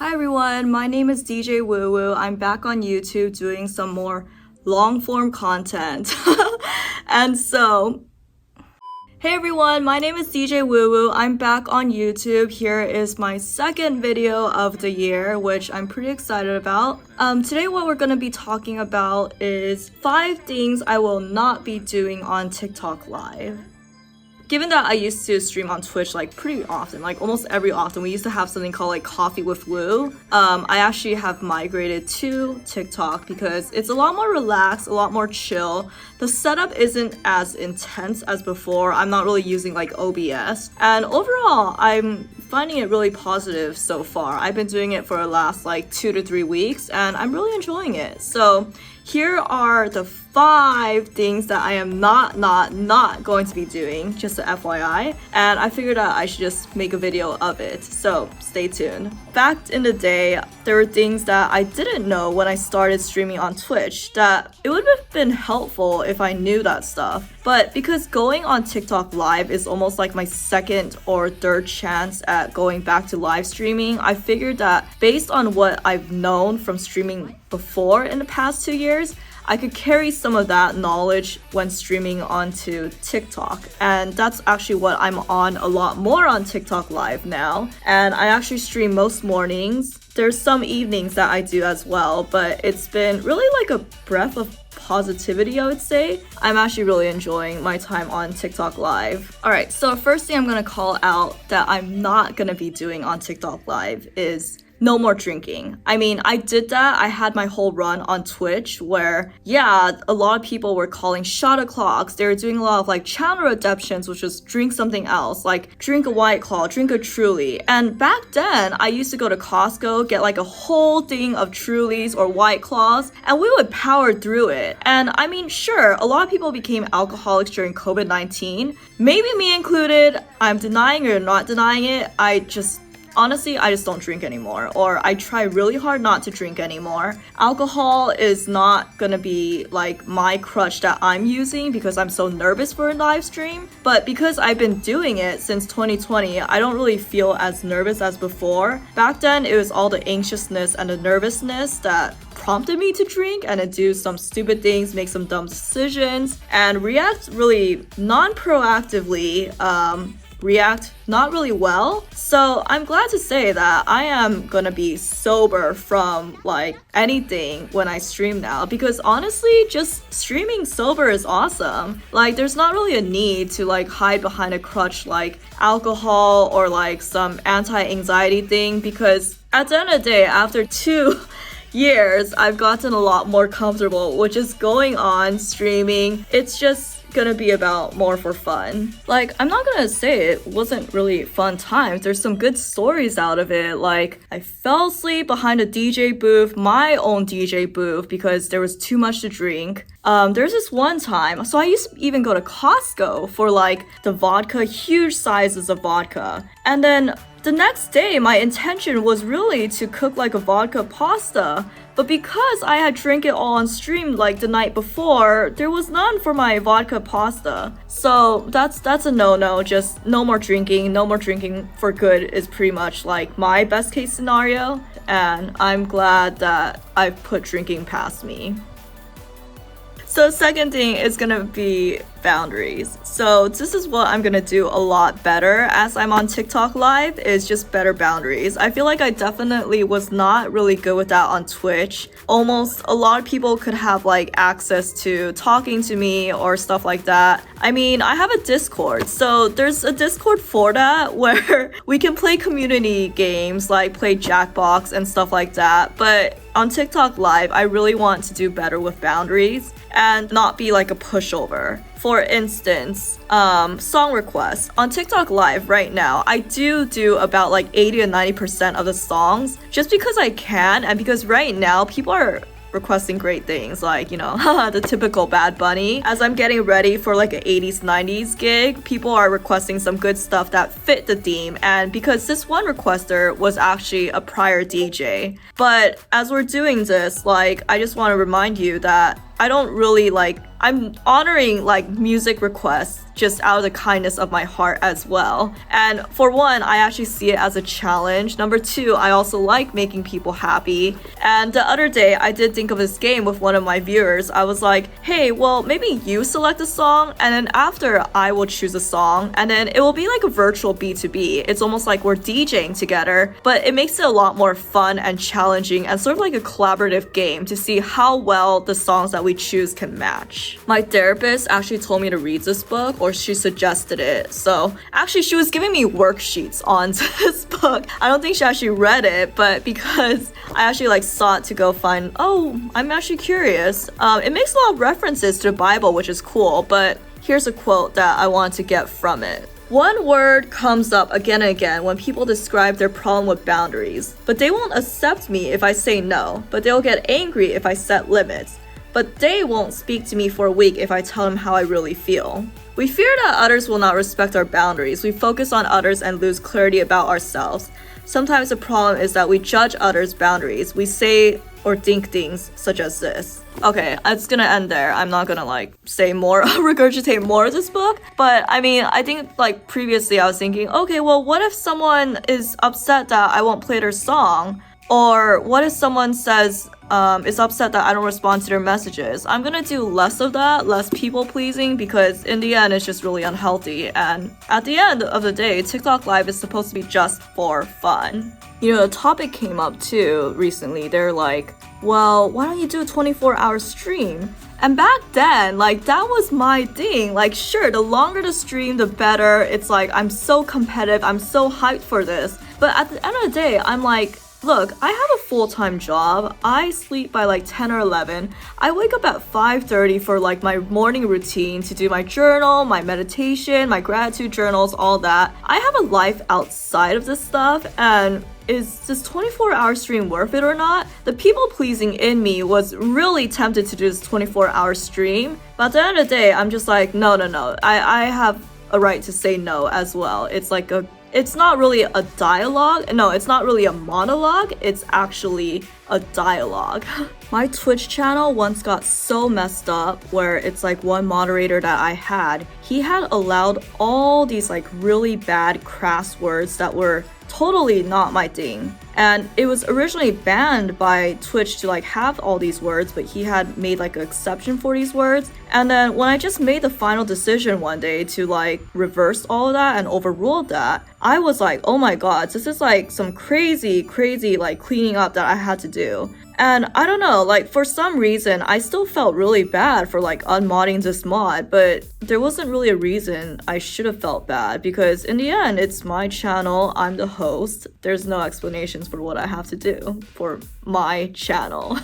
Hi everyone, my name is DJ Woo Woo. I'm back on YouTube doing some more long form content. and so, Hey everyone, my name is DJ Woo Woo. I'm back on YouTube. Here is my second video of the year, which I'm pretty excited about. Today what we're going to be talking about is 5 things I will not be doing on TikTok Live. Given that I used to stream on Twitch like pretty often, like almost every often, we used to have something called like Coffee with Woo. I actually have migrated to TikTok because it's a lot more relaxed, a lot more chill. The setup isn't as intense as before. I'm not really using like OBS. And overall, I'm finding it really positive so far. I've been doing it for the last like 2 to 3 weeks and I'm really enjoying it. So here are the 5 things that I am not going to be doing, just a FYI. And I figured out I should just make a video of it. So stay tuned. Back in the day, there were things that I didn't know when I started streaming on Twitch that it would have been helpful if I knew that stuff. But because going on TikTok Live is almost like my second or third chance at going back to live streaming, I figured that based on what I've known from streaming before in the past 2 years, I could carry some of that knowledge when streaming onto TikTok. And that's actually what I'm on a lot more on TikTok Live now. And I actually stream most mornings. There's some evenings that I do as well, but it's been really like a breath of positivity, I would say. I'm actually really enjoying my time on TikTok Live. Alright, so first thing I'm gonna call out that I'm not gonna be doing on TikTok Live is no more drinking. I mean, I did that. I had my whole run on Twitch where, yeah, a lot of people were calling shot o'clocks. They were doing a lot of like channel redemptions, which was drink something else, like drink a White Claw, drink a Truly. And back then, I used to go to Costco, get like a whole thing of Trulies or White Claws, and we would power through it. And I mean, sure, a lot of people became alcoholics during COVID-19. Maybe me included. I'm denying or not denying it. Honestly, I just don't drink anymore, or I try really hard not to drink anymore. Alcohol is not gonna be like my crutch that I'm using because I'm so nervous for a live stream. But because I've been doing it since 2020, I don't really feel as nervous as before. Back then, it was all the anxiousness and the nervousness that prompted me to drink and to do some stupid things, make some dumb decisions, and react really non-proactively, react not really well. So I'm glad to say that I am gonna be sober from like anything when I stream now, because honestly, just streaming sober is awesome. Like there's not really a need to like hide behind a crutch like alcohol or like some anti-anxiety thing, because at the end of the day, after 2 years, I've gotten a lot more comfortable with just going on streaming. It's just gonna be about more for fun. Like, I'm not gonna say it wasn't really fun times. There's some good stories out of it. Like, I fell asleep behind a DJ booth, my own DJ booth, because there was too much to drink. There's this one time, so I used to even go to Costco for like the vodka, huge sizes of vodka. And then the next day, my intention was really to cook like a vodka pasta, but because I had drank it all on stream like the night before, there was none for my vodka pasta. So that's a no-no. Just no more drinking. No more drinking for good is pretty much like my best case scenario, and I'm glad that I've put drinking past me. So second thing is gonna be boundaries. So this is what I'm gonna do a lot better as I'm on TikTok Live, is just better boundaries. I feel like I definitely was not really good with that on Twitch. Almost a lot of people could have like access to talking to me or stuff like that. I mean, I have a Discord, so there's a Discord for that where we can play community games like play Jackbox and stuff like that. But on TikTok Live, I really want to do better with boundaries and not be like a pushover. For instance, song requests. On TikTok Live right now, I do about like 80 to 90% of the songs just because I can, and because right now people are requesting great things like, you know, the typical Bad Bunny. As I'm getting ready for like an 80s 90s gig, people are requesting some good stuff that fit the theme, and because this one requester was actually a prior DJ. But as we're doing this, like, I just want to remind you that I don't really like I'm honoring like music requests just out of the kindness of my heart as well. And for one, I actually see it as a challenge. Number two, I also like making people happy. And the other day, I did think of this game with one of my viewers. I was like, hey, well, maybe you select a song, and then after I will choose a song, and then it will be like a virtual B2B. It's almost like we're DJing together, but it makes it a lot more fun and challenging and sort of like a collaborative game to see how well the songs that we choose can match. My therapist actually told me to read this book, or she suggested it. So actually she was giving me worksheets on this book. I don't think she actually read it, but because I actually like sought to go find, oh, I'm actually curious. It makes a lot of references to the Bible, which is cool, but here's a quote that I wanted to get from it. One word comes up again and again when people describe their problem with boundaries, but they won't accept me if I say no, but they'll get angry if I set limits. But they won't speak to me for a week if I tell them how I really feel. We fear that others will not respect our boundaries. We focus on others and lose clarity about ourselves. Sometimes the problem is that we judge others' boundaries. We say or think things such as this. Okay, it's gonna end there. I'm not gonna like say more, regurgitate more of this book. But I mean, I think like previously I was thinking, okay, well, what if someone is upset that I won't play their song? Or what if someone says, is upset that I don't respond to their messages? I'm gonna do less of that, less people pleasing, because in the end, it's just really unhealthy. And at the end of the day, TikTok Live is supposed to be just for fun. You know, the topic came up too recently. They're like, well, why don't you do a 24-hour stream? And back then, like, that was my thing. Like, sure, the longer the stream, the better. It's like, I'm so competitive. I'm so hyped for this. But at the end of the day, I'm like, look, I have a full-time job. I sleep by like 10 or 11. I wake up at 5:30 for like my morning routine to do my journal, my meditation, my gratitude journals, all that. I have a life outside of this stuff, and is this 24-hour stream worth it or not? The people-pleasing in me was really tempted to do this 24-hour stream, but at the end of the day, I'm just like, no. I have a right to say no as well. It's not really a dialogue. No, it's not really a monologue. It's actually a dialogue. My Twitch channel once got so messed up where it's like one moderator that I had, he had allowed all these like really bad crass words that were totally not my thing. And it was originally banned by Twitch to like have all these words, but he had made like an exception for these words. And then when I just made the final decision one day to like reverse all of that and overrule that, I was like, oh my god, this is like some crazy like cleaning up that I had to do. And I don't know, like for some reason, I still felt really bad for like unmodding this mod, but there wasn't really a reason I should have felt bad because in the end, it's my channel, I'm the host. There's no explanations for what I have to do for my channel.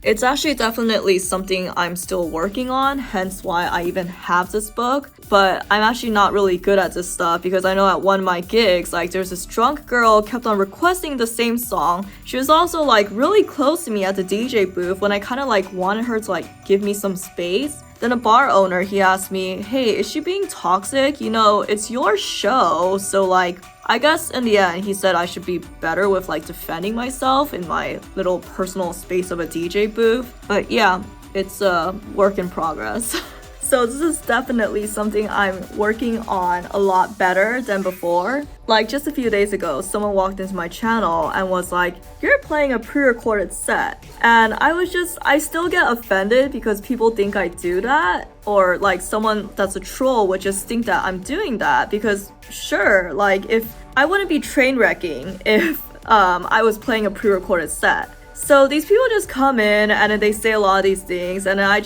It's actually definitely something I'm still working on, hence why I even have this book. But I'm actually not really good at this stuff because I know at one of my gigs, like there's this drunk girl kept on requesting the same song. She was also like really close to me at the DJ booth when I kind of like wanted her to like give me some space. Then a bar owner, he asked me, hey, is she being toxic? You know, it's your show, so like, I guess in the end, he said I should be better with like defending myself in my little personal space of a DJ booth. But yeah, it's a work in progress. So this is definitely something I'm working on a lot better than before. Like just a few days ago, someone walked into my channel and was like, you're playing a pre-recorded set. And I still get offended because people think I do that. Or like someone that's a troll would just think that I'm doing that because sure, like if I wouldn't be train wrecking if I was playing a pre-recorded set. So these people just come in and then they say a lot of these things and then I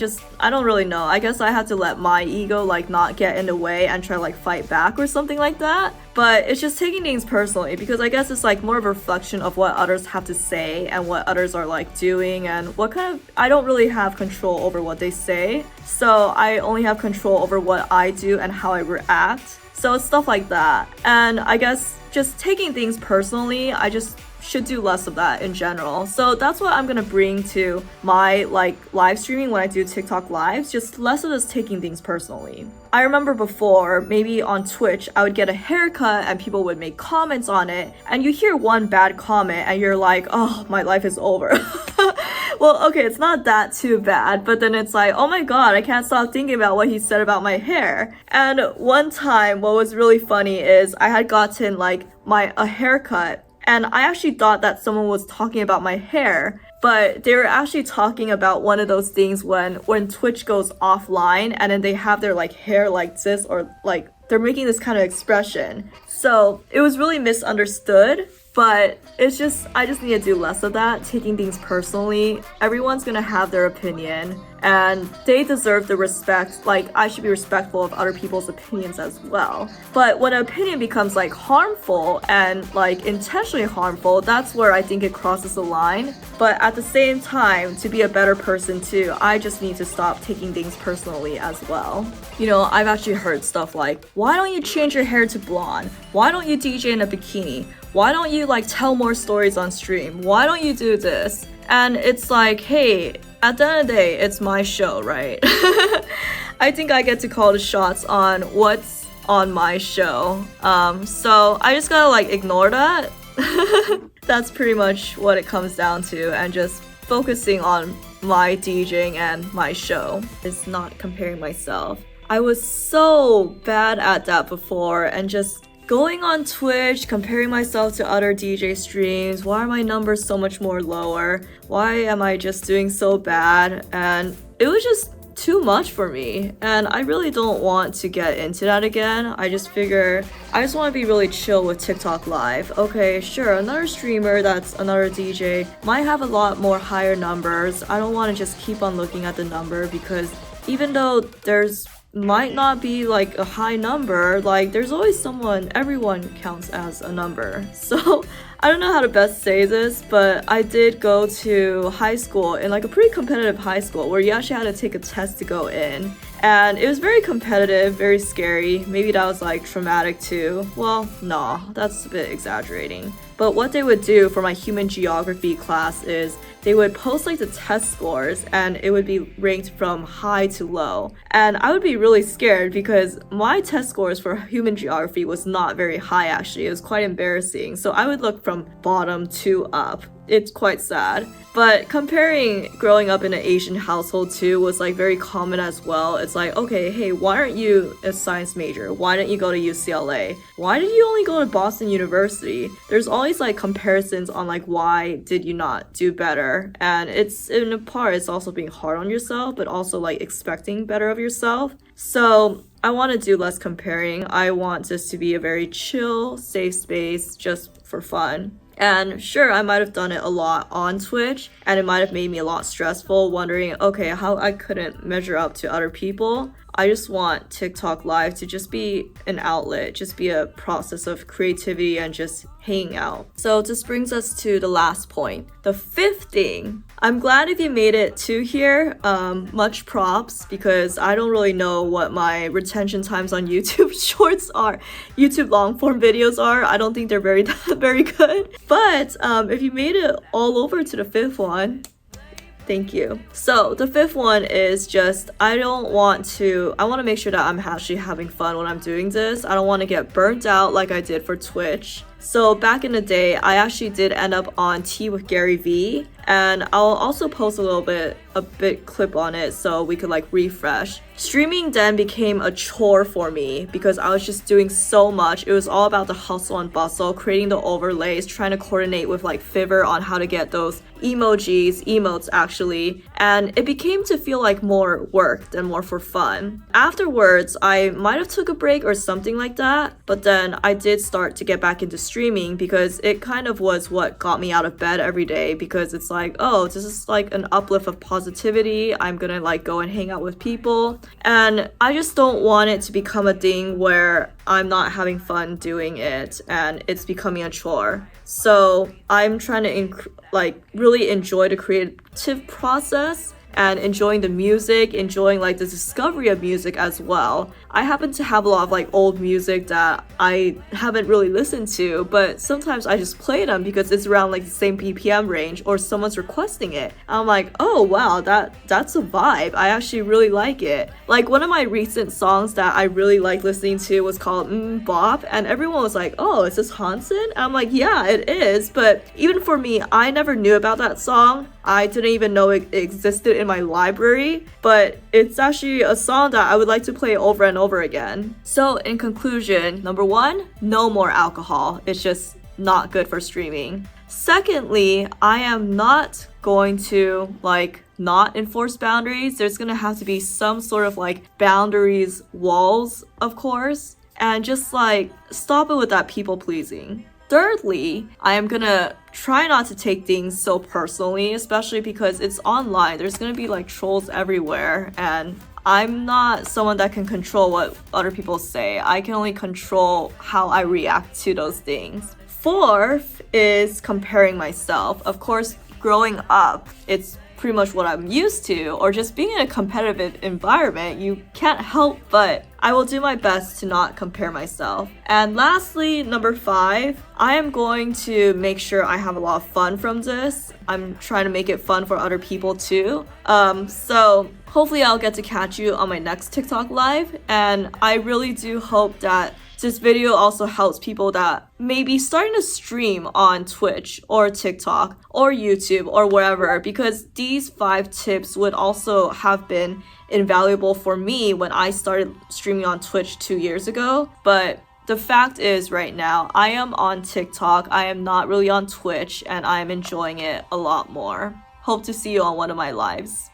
don't really know. I guess I have to let my ego like not get in the way and try to like fight back or something like that. But it's just taking things personally because I guess it's like more of a reflection of what others have to say and what others are like doing and I don't really have control over what they say. So I only have control over what I do and how I react. So it's stuff like that. And I guess just taking things personally, I just should do less of that in general. So that's what I'm gonna bring to my like live streaming when I do TikTok lives, just less of this taking things personally. I remember before, maybe on Twitch, I would get a haircut and people would make comments on it and you hear one bad comment and you're like, oh, my life is over. Well, okay, it's not that too bad, but then it's like, oh my god, I can't stop thinking about what he said about my hair. And one time, what was really funny is I had gotten like a haircut, and I actually thought that someone was talking about my hair, but they were actually talking about one of those things when Twitch goes offline and then they have their like hair like this, or like they're making this kind of expression. So it was really misunderstood, but it's just, I just need to do less of that, taking things personally. Everyone's gonna have their opinion, and they deserve the respect. Like, I should be respectful of other people's opinions as well. But when an opinion becomes like harmful and like intentionally harmful, that's where I think it crosses the line. But at the same time, to be a better person too, I just need to stop taking things personally as well. You know, I've actually heard stuff like, why don't you change your hair to blonde? Why don't you DJ in a bikini? Why don't you like tell more stories on stream? Why don't you do this? And it's like, hey, at the end of the day, it's my show, right? I think I get to call the shots on what's on my show. So I just gotta like ignore that. That's pretty much what it comes down to, and just focusing on my DJing and my show. It's not comparing myself. I was so bad at that before, and just going on Twitch, comparing myself to other DJ streams. Why are my numbers so much more lower? Why am I just doing so bad? And it was just too much for me, and I really don't want to get into that again. I just figure I just want to be really chill with TikTok Live. Okay, sure, another streamer that's another DJ might have a lot more higher numbers. I don't want to just keep on looking at the number, because even though there's might not be like a high number, like there's always someone, everyone counts as a number. So I don't know how to best say this, but I did go to high school, in like a pretty competitive high school, where you actually had to take a test to go in. And it was very competitive, very scary. Maybe that was like traumatic too. Well, nah, that's a bit exaggerating. But what they would do for my human geography class is they would post like the test scores, and it would be ranked from high to low. And I would be really scared, because my test scores for human geography was not very high actually. It was quite embarrassing. So I would look from bottom to up. It's quite sad. But comparing growing up in an Asian household too was like very common as well. It's like, okay, hey, why aren't you a science major? Why didn't you go to UCLA? Why did you only go to Boston University? There's always like comparisons on like, why did you not do better? And it's, in a part, it's also being hard on yourself, but also like expecting better of yourself. So I want to do less comparing. I want this to be a very chill, safe space just for fun. And sure, I might have done it a lot on Twitch, and it might have made me a lot stressful, wondering, okay, how I couldn't measure up to other people. I just want TikTok Live to just be an outlet, just be a process of creativity and just hanging out. So this brings us to the last point, the fifth thing. I'm glad if you made it to here. Much props, because I don't really know what my retention times on YouTube shorts are. YouTube long form videos are. I don't think they're very good. But if you made it all over to the fifth one, thank you. So the fifth one is just, I want to make sure that I'm actually having fun when I'm doing this. I don't want to get burnt out like I did for Twitch. So back in the day, I actually did end up on Tea with Gary V, and I'll also post a bit clip on it so we could like refresh. Streaming then became a chore for me, because I was just doing so much. It was all about the hustle and bustle, creating the overlays, trying to coordinate with like Fiverr on how to get those emotes actually, and it became to feel like more work than more for fun. Afterwards, I might have took a break or something like that, but then I did start to get back into streaming, because it kind of was what got me out of bed every day, because it's like, oh, this is like an uplift of positivity. I'm gonna like go and hang out with people, and I just don't want it to become a thing where I'm not having fun doing it and it's becoming a chore. So I'm trying to really enjoy the creative process and enjoying the music, enjoying like the discovery of music as well. I happen to have a lot of like old music that I haven't really listened to, but sometimes I just play them because it's around like the same BPM range, or someone's requesting it. I'm like, oh wow, that's a vibe. I actually really like it. Like one of my recent songs that I really like listening to was called Bop, and everyone was like, oh, is this Hanson? I'm like, yeah, it is. But even for me, I never knew about that song. I didn't even know it existed in my library, but it's actually a song that I would like to play over and over again. So in conclusion, number 1, no more alcohol. It's just not good for streaming. Secondly, I am not going to not enforce boundaries. There's gonna have to be some sort of boundaries walls, of course, and just stop it with that people pleasing. Thirdly, I am gonna try not to take things so personally, especially because it's online. There's gonna be trolls everywhere, and I'm not someone that can control what other people say. I can only control how I react to those things. Fourth is comparing myself. Of course, growing up, it's pretty much what I'm used to, or just being in a competitive environment, you can't help but I will do my best to not compare myself. And lastly, number 5, I am going to make sure I have a lot of fun from this. I'm trying to make it fun for other people too. So hopefully I'll get to catch you on my next TikTok live, and I really do hope that this video also helps people that may be starting to stream on Twitch or TikTok or YouTube or wherever, because these 5 tips would also have been invaluable for me when I started streaming on Twitch 2 years ago. But the fact is, right now, I am on TikTok, I am not really on Twitch, and I am enjoying it a lot more. Hope to see you on one of my lives.